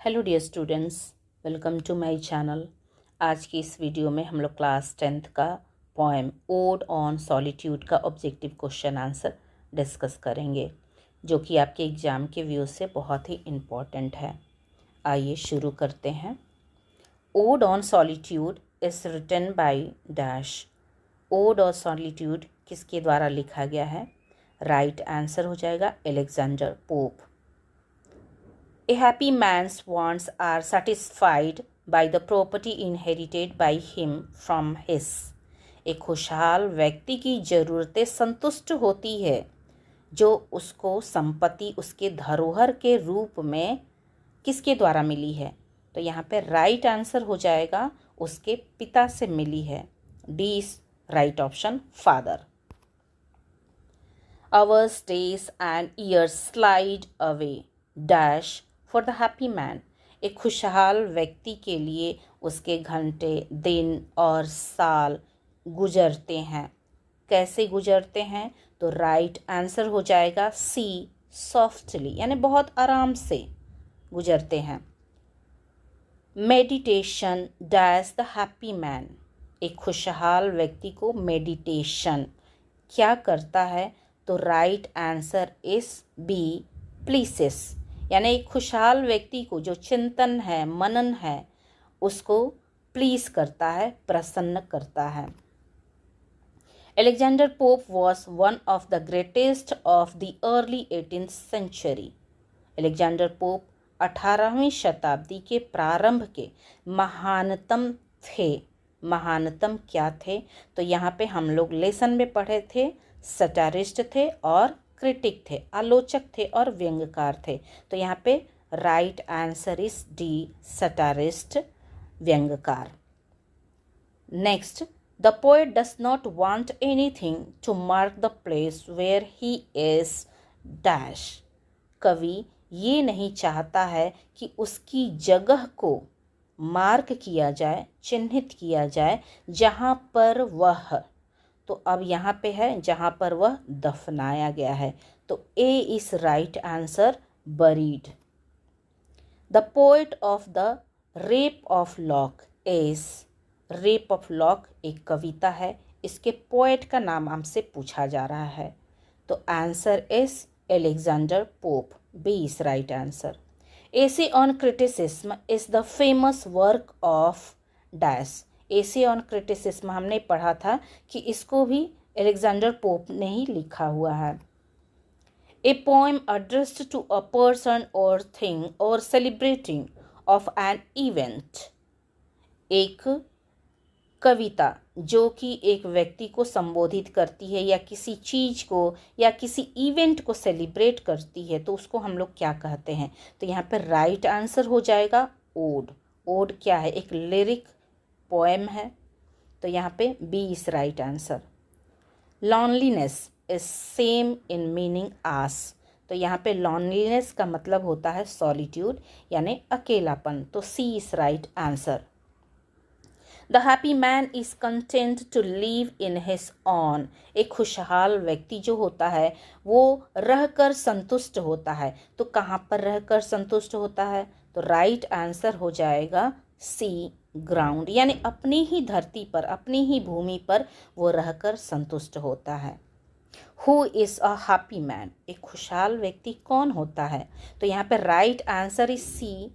Hello dear students, welcome to my channel. आज की इस वीडियो में हम लोग क्लास 10th का पोएम ओड ऑन सॉलिट्यूड का ऑब्जेक्टिव क्वेश्चन आंसर डिस्कस करेंगे, जो कि आपके एग्ज़ाम के व्यू से बहुत ही इम्पॉर्टेंट है। आइए शुरू करते हैं। Ode on solitude is written by dash. Ode on solitude किसके द्वारा लिखा गया है? राइट आंसर हो जाएगा Alexander Pope. A happy man's wants are satisfied by the property inherited by him from his. एक खुशहाल व्यक्ति की ज़रूरतें संतुष्ट होती है जो उसको संपत्ति उसके धरोहर के रूप में किसके द्वारा मिली है। तो यहाँ पे राइट आंसर हो जाएगा उसके पिता से मिली है। D is right option, father. Hours, days and years slide away dash for the happy man. एक खुशहाल व्यक्ति के लिए उसके घंटे, दिन और साल गुजरते हैं। कैसे गुजरते हैं? तो राइट आंसर हो जाएगा सी, सॉफ्टली, यानी बहुत आराम से गुजरते हैं। Meditation dash the happy man. एक खुशहाल व्यक्ति को मेडिटेशन क्या करता है? तो राइट आंसर इज बी, प्लीसेस, यानी एक खुशहाल व्यक्ति को जो चिंतन है, मनन है, उसको प्लीज करता है, प्रसन्न करता है। Alexander Pope was one of the greatest of the early 18th century. Alexander Pope 18वीं शताब्दी के प्रारंभ के महानतम थे। महानतम क्या थे? तो यहाँ पे हम लोग लेसन में पढ़े थे, सटारिस्ट थे और क्रिटिक थे, आलोचक थे और व्यंग्यकार थे। तो यहाँ पे right answer is D, satirist, व्यंग्यकार। Next, the poet does not want anything to mark the place where he is dash. कवि ये नहीं चाहता है कि उसकी जगह को मार्क किया जाए, चिन्हित किया जाए, जहाँ पर वह, तो अब यहाँ पे है जहाँ पर वह दफनाया गया है। तो A is right answer, buried. The poet of the Rape of Lock is. Rape of Lock एक कविता है, इसके पोएट का नाम हमसे पूछा जा रहा है। तो answer is Alexander Pope, B is right answer. Essay on criticism is the famous work of dash. Essay on criticism हमने पढ़ा था कि इसको भी एलेक्जेंडर पोप ने ही लिखा हुआ है। A poem addressed to a person or thing or celebrating of an event. एक कविता जो कि एक व्यक्ति को संबोधित करती है या किसी चीज़ को या किसी इवेंट को सेलिब्रेट करती है, तो उसको हम लोग क्या कहते हैं? तो यहाँ पर राइट आंसर हो जाएगा ओड। ओड क्या है? एक लिरिक पोएम है। तो यहाँ पे B is right answer. Loneliness is same in meaning as. तो यहाँ पे लॉनलीनेस का मतलब होता है सॉलिट्यूड, यानी अकेलापन। तो C is right answer. The happy man is content to live in his own. एक खुशहाल व्यक्ति जो होता है वो रहकर संतुष्ट होता है। तो कहाँ पर रहकर संतुष्ट होता है? तो राइट आंसर हो जाएगा सी, ग्राउंड, यानी अपनी ही धरती पर, अपनी ही भूमि पर वो रहकर संतुष्ट होता है। Who is a happy man. एक खुशहाल व्यक्ति कौन होता है? तो यहाँ पर right answer is C,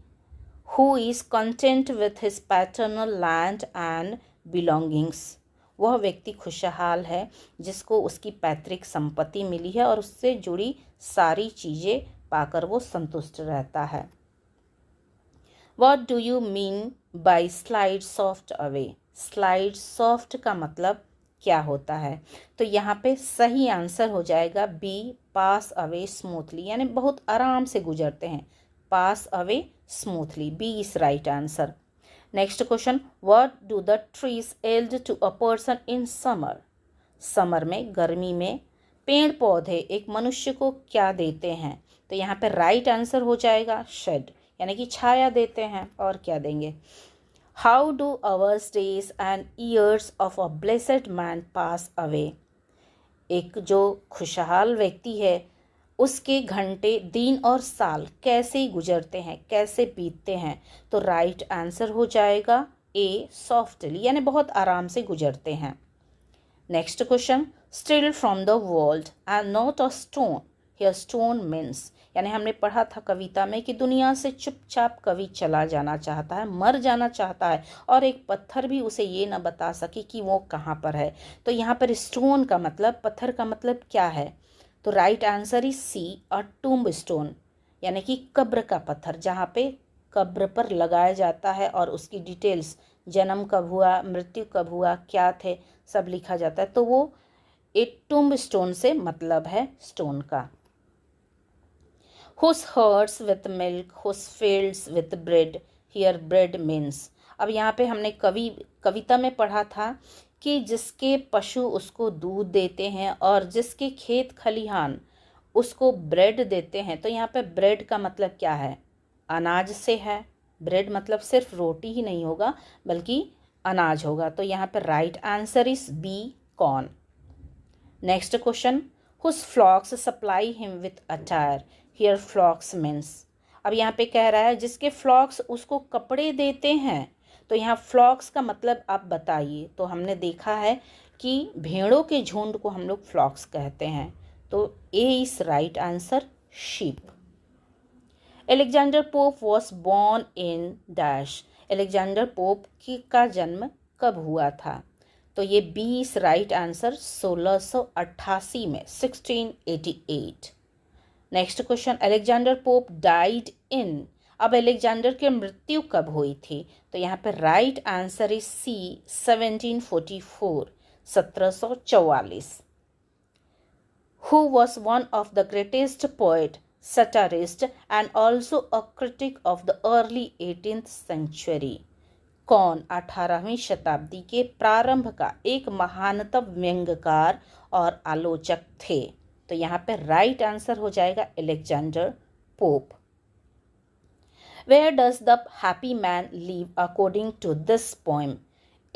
who is content with his paternal land and belongings. वह व्यक्ति खुशहाल है जिसको उसकी पैतृक संपत्ति मिली है और उससे जुड़ी सारी चीज़ें पाकर वो संतुष्ट रहता है। What do you mean by slide soft away? Slide soft का मतलब क्या होता है? तो यहाँ पे सही आंसर हो जाएगा बी, पास अवे स्मूथली, यानी बहुत आराम से गुजरते हैं। Pass away smoothly, B is right answer. Next question, what do the trees yield to a person in summer. Summer में, गर्मी में पेड़ पौधे एक मनुष्य को क्या देते हैं? तो यहाँ पे राइट आंसर हो जाएगा शेड, यानी कि छाया देते हैं। और क्या देंगे? How do hours, days and years of a blessed man pass away. एक जो खुशहाल व्यक्ति है उसके घंटे, दिन और साल कैसे गुजरते हैं, कैसे बीतते हैं? तो राइट आंसर हो जाएगा ए, सॉफ्टली, यानी बहुत आराम से गुजरते हैं। Next question, still from the world and not a stone, here stone means, यानी हमने पढ़ा था कविता में कि दुनिया से चुपचाप कवि चला जाना चाहता है, मर जाना चाहता है, और एक पत्थर भी उसे ये ना बता सके कि वो कहाँ पर है। तो यहाँ पर स्टोन का मतलब, पत्थर का मतलब क्या है? तो right answer is C, a tomb stone, यानी कि कब्र का पत्थर, जहाँ पे कब्र पर लगाया जाता है और उसकी डिटेल्स, जन्म कब हुआ, मृत्यु कब हुआ, क्या थे, सब लिखा जाता है। तो वो एक टूम्ब स्टोन से मतलब है स्टोन का। Whose herds with milk, whose fields with bread, here bread means। अब यहाँ पे हमने कविता में पढ़ा था कि जिसके पशु उसको दूध देते हैं और जिसके खेत खलिहान उसको ब्रेड देते हैं। तो यहाँ पे ब्रेड का मतलब क्या है? अनाज से है। ब्रेड मतलब सिर्फ रोटी ही नहीं होगा बल्कि अनाज होगा। तो यहाँ पे right answer is B, corn. Next question, whose flocks supply him with attire, here flocks means. अब यहाँ पे कह रहा है जिसके फ्लॉक्स उसको कपड़े देते हैं। तो यहाँ फ्लॉक्स का मतलब आप बताइए। तो हमने देखा है कि भेड़ों के झुंड को हम लोग फ्लॉक्स कहते हैं। तो A is right answer, sheep. Alexander Pope was born in dash, Alexander Pope का जन्म कब हुआ था? तो ये 20 राइट आंसर 1688 में, 1688। Next question, Alexander pope died in. अब अलेक्जेंडर की मृत्यु कब हुई थी? तो यहाँ पर right answer is C, 1744, 1744। Who was one of the greatest poet, satirist and also a critic of the early 18th century? कौन 18वीं शताब्दी के प्रारंभ का एक महानतम व्यंग्यकार और आलोचक थे? तो यहाँ पे राइट आंसर हो जाएगा Alexander Pope. Where does the happy man live according to this poem?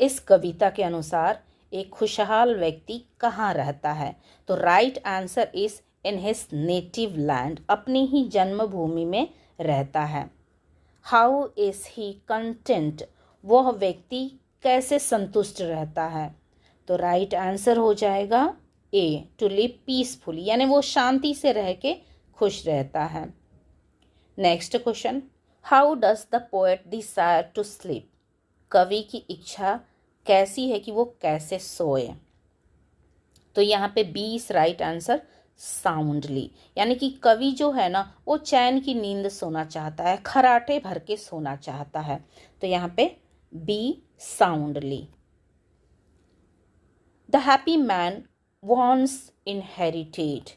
इस कविता के अनुसार एक खुशहाल व्यक्ति कहाँ रहता है? तो right answer is in his native land, अपनी ही जन्मभूमि में रहता है। हाउ इज ही कंटेंट, वह व्यक्ति कैसे संतुष्ट रहता है? तो राइट आंसर हो जाएगा ए, टू लिव पीसफुली, यानी वो शांति से रह के खुश रहता है। Next question, how does the poet desire to sleep? कवि की इच्छा कैसी है कि वो कैसे सोए? तो यहाँ पे 20 राइट आंसर, साउंडली, यानी कि कवि जो है ना वो चैन की नींद सोना चाहता है, खराटे भर के सोना चाहता है। तो यहाँ पे B, soundly. The happy man wants inherited,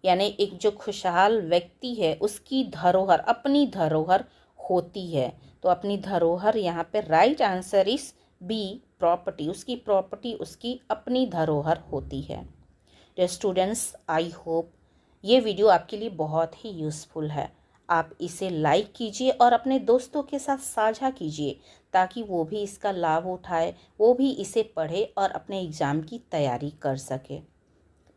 यानी एक जो खुशहाल व्यक्ति है उसकी धरोहर, अपनी धरोहर होती है। तो अपनी धरोहर यहाँ पे right answer is B, property, उसकी प्रॉपर्टी उसकी अपनी धरोहर होती है। डियर स्टूडेंट्स, आई होप ये वीडियो आपके लिए बहुत ही यूज़फुल है। आप इसे लाइक कीजिए और अपने दोस्तों के साथ साझा कीजिए ताकि वो भी इसका लाभ उठाए, वो भी इसे पढ़े और अपने एग्ज़ाम की तैयारी कर सके।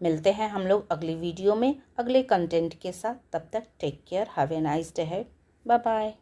मिलते हैं हम लोग अगली वीडियो में अगले कंटेंट के साथ। तब तक take care, have a nice day, bye bye.